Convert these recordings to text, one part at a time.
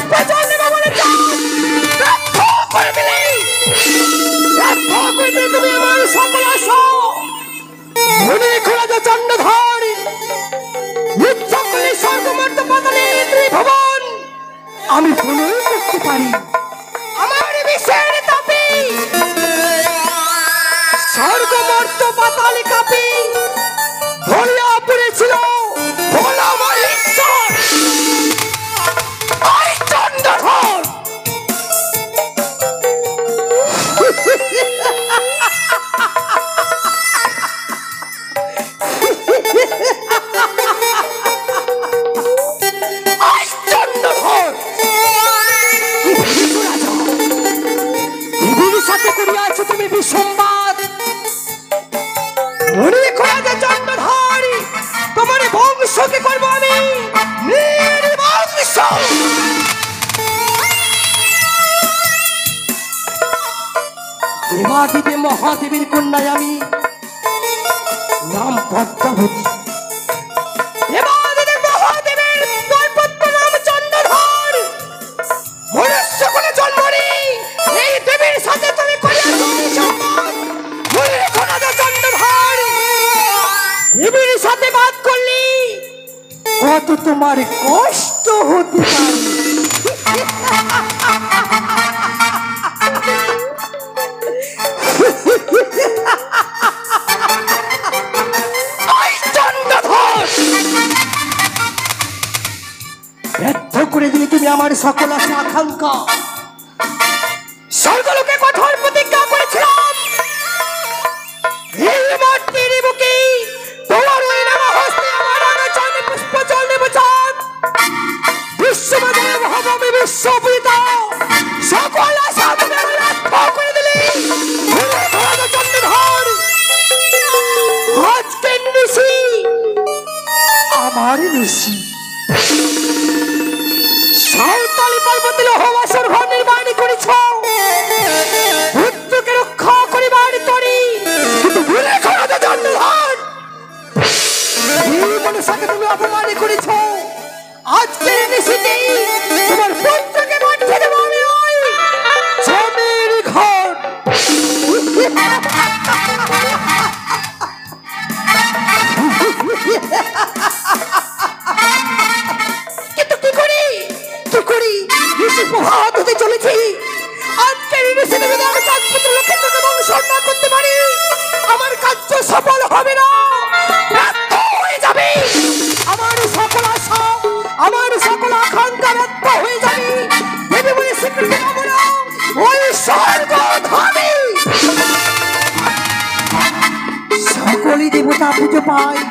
পুষ্পাঞ্জলি দেবো বলে তুমি আমার সকল আশা মনে খোলা যে চন্দ্রধর সকলে স্বর্গমর্ত পাতালে ত্রিভুবন আমি ভুলে করতে পারি আমার বিশ্বের তাপে স্বর্গমর্ত পাতালে কাঁপে ধরিয়া পড়েছিল ভোলা আমার ঈশ্বর আই চন্দ্রধর সাথে করিয়াছো তুমি বিসম্বাদ মনে খোলা যে চন্দ্রধর তোমার বংশকে করব আমি নির্বংশ দেবাদেবী মহাদেবীর কন্যায় আমি নাম পদ্মাবতী দেবাদেবী মহাদেবীর দৈপত্য নাম চন্দ্রধর মনুষ্য কোলে জন্ম নেই এই দেবীর সাথে তুমি করিয়াছো বিসম্বাদ মনে খোলা যে চন্দ্রধর দেবীর সাথে বাদ করলি কত তোমার কষ্ট হতে পারে ব্যর্থ করে দিলে তুমি আমার সকল আশা আকাঙ্ক্ষা স্বর্গলোকে কঠোর প্রতিজ্ঞা করেছিলাম এই মাটির বুকে তোমার ওই নাম হস্তে আমার আগাছানে পুষ্প জল দেব চাঁদ বিশ্ববাজারে হব আমি বিশ্বপিতা সকল আশা তুমি আমার ব্যর্থ করে দিলে চন্দ্রধর আজকে নিশি আমার নিশি সাঁওতালি পর্বতে লৌহবাসর ঘর নির্মাণ করেছ পুত্রকে রক্ষা করিবার তরি কিন্তু ভুলে করো যে চন্দ্রধর এই মনুষ্যকে তুমি অপমান করেছ আজকে নিশিতে তোমার পুত্রকে পাঠিয়ে দেবো আমি ওই জমির ঘর কিন্তু কি করি প্রভাত হতে চলেছি আজকের চাঁদপুত্র লক্ষ্মীকে বংশ না করতে পারি আমার কার্য সফল হবে না ব্যর্থ হয়ে যাবে আমার সকল আশা আমার সকল আকাঙ্ক্ষা ব্যর্থ হয়ে যাবে দেবী বলে স্বীকৃতি পাবো না ওই স্বর্গধামে সকলই দেবতা পুজো পায়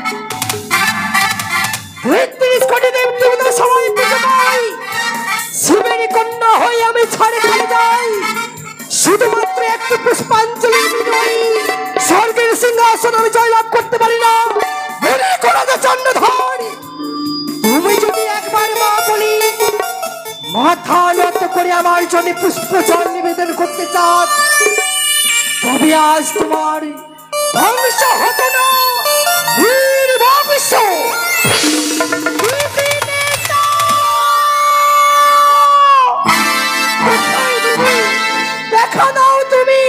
৩৩ কোটি দেব দেবতা সবাই পুজো পায় শিবের কন্যা হয়ে আমি ছাড়ে ফেলে যাই শুধুমাত্র একটু পুষ্পাঞ্জলি বিনয়ী স্বর্গের সিংহাসন আমি জয়লাভ করতে পারি না মনে করো যে চন্দ্রধর তুমি যদি একবার মা বলি মাথা নত করে আমার জন্য পুষ্প জল নিবেদন করতে চান তবে আজ তোমার ধ্বংস হতো না নির্বংশ দেখা দাও তুমি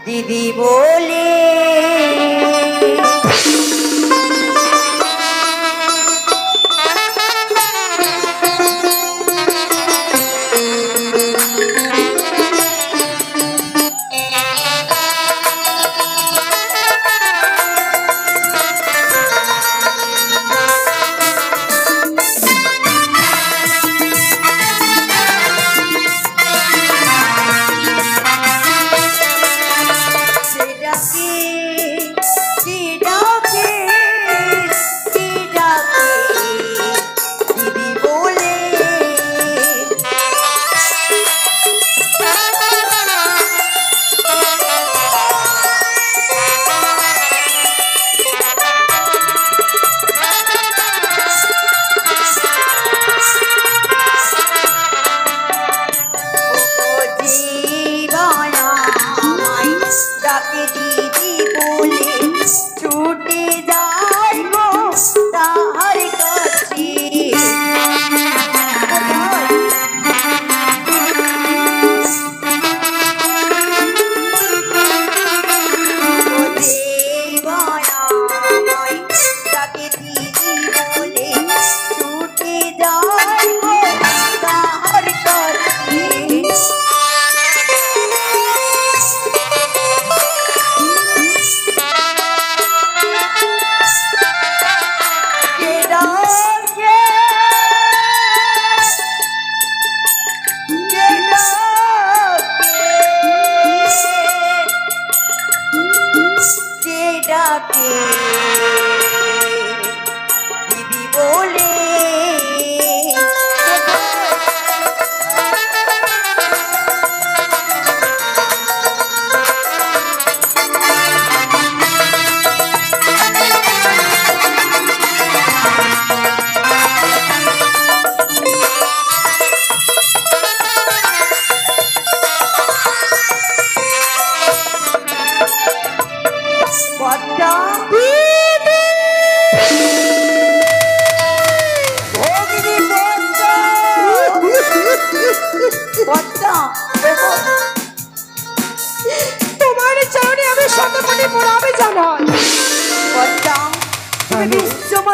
দিদি বলে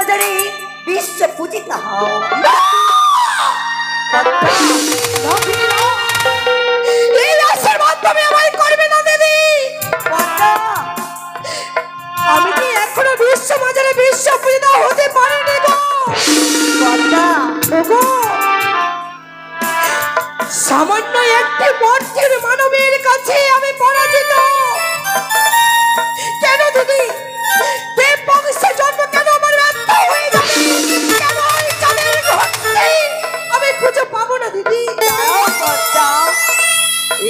জানি বিশ্ব পূজিত হও। এই আশীর্বাদ তুমি আমায় করবে না দিদি। আমি কি এখনো বিশ্ব বাজারে বিশ্ব পূজিত হতে পারিনি গো। সামান্য একটি মর্তের মানবের কাছে আমি পরাজিত। কেন দিদি দেব বংশের জন্ম কেন আমার ব্যর্থ হয়ে যাবে? কেন এই চাঁদের ঘটে আমি খুঁজে পাবো না দিদি?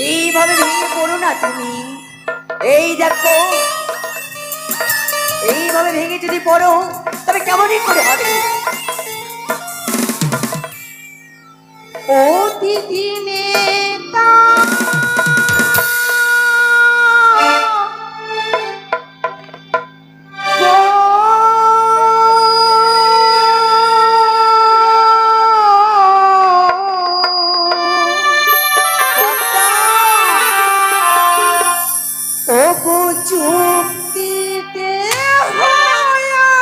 এইভাবে ভেঙে পড়ো না তুমি। এই দেখো, এইভাবে ভেঙে যদি পড়ো তবে কেমনই করে হবে। ও দিদি নেতা ও গো চুক্তিতে হয়াছি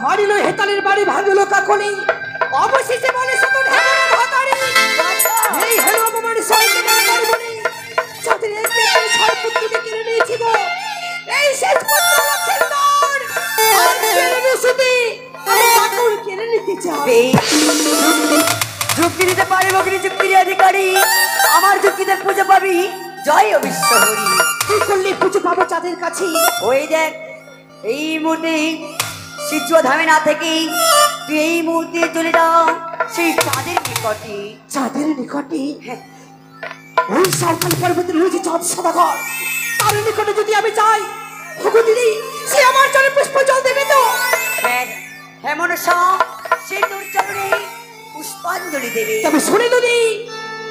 মারিল হেতালের বাড়ি ভাঙল কাকলি অবশেষে বলে সতন হেতালে ভাতারি এই হেলো অপমান সইতে না পারবনি যাদের এই পেটে ছয় পুত্রকে কেড়ে নিয়েছি গো এই শেষ পুত্র লক্ষেন্দর আজকের নিশুতি আমি কাকুর কেড়ে নিতে চাই যুক্তি দিতে পারিব কি যুক্তির অধিকারী আমার যুক্তিতে পুজো পাবি জয় অবিশ্ব হরি কি করলে পুজো পাবো চাঁদের কাছে ওই দেখ এই মুহূর্তে সিদ্ধ ধামে না থেকে তুই এই মুহূর্তে চলে যাও সেই চাঁদের নিকটে। চাঁদের নিকটে? ওই সাঁওতাল পর্বতের রয়েছে চাঁদ সদাগর, তার নিকটে যদি আমি যাই ভগু দিদি সে আমার চরণে পুষ্প জল দেবে তো? হ্যাঁ মনসা, সে তোর চরণে পুষ্পাঞ্জলি দেবে। তবে শুনে দিদি,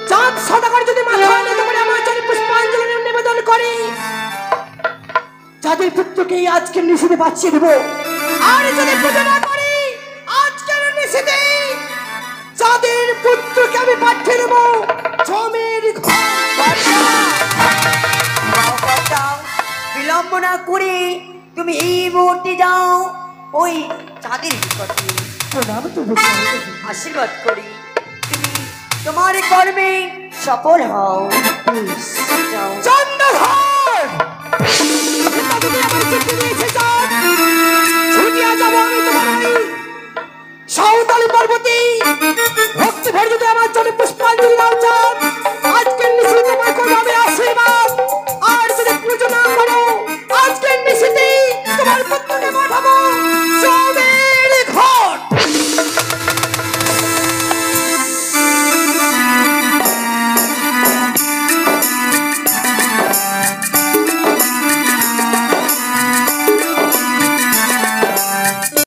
চাঁদ সদাগর যদি মাথা নত করে আমার চরণে পুষ্পাঞ্জলি নিবেদন করে, যাদের পুত্রকে আজকে নিষেধে বাঁচিয়ে দেবো। আর যদি পুজো না করি আজকের নিষেধে যাদের পুত্রকে আমি পাঠিয়ে দেবো জমের বিলম্ব না করে তুই তুমি এই মুহূর্তে যাও ওই চাঁদের নিকটে। প্রণাম তবু আশীর্বাদ করি তুমি তোমার কর্মে সফল হও। যাও। চন্দ্রধর! পিতা তুমি আমার চিঠি দিয়েছে, যাও।